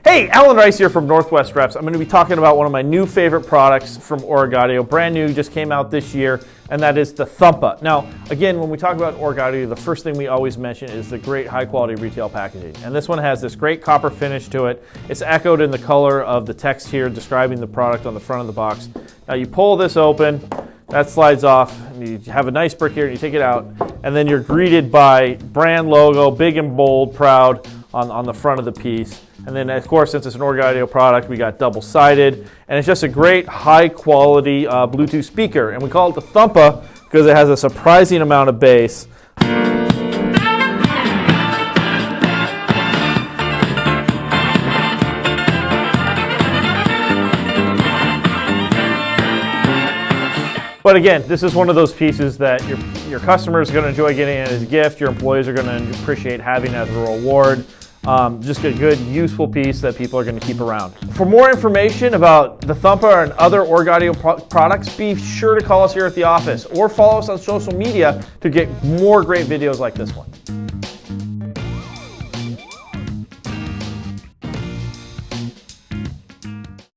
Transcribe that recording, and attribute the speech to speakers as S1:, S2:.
S1: Hey, Alan Rice here from Northwest Reps. I'm going to be talking about one of my new favorite products from Origaudio, brand new, just came out this year, and that is the Thumpah. Now, again, when we talk about Origaudio, the first thing we always mention is the great high-quality retail packaging. And this one has this great copper finish to it. It's echoed in the color of the text here describing the product on the front of the box. Now, you pull this open, that slides off, and you have a nice brick here, and you take it out, and then you're greeted by brand logo, big and bold, proud, on the front of the piece. And then, of course, since it's an Origaudio product, we got double-sided, and it's just a great high-quality Bluetooth speaker. And we call it the Thumpah because it has a surprising amount of bass. But again, this is one of those pieces that your customers are going to enjoy getting as a gift, your employees are going to appreciate having as a reward. Just a good, useful piece that people are going to keep around. For more information about the Thumpah and other Origaudio products, be sure to call us here at the office or follow us on social media to get more great videos like this one.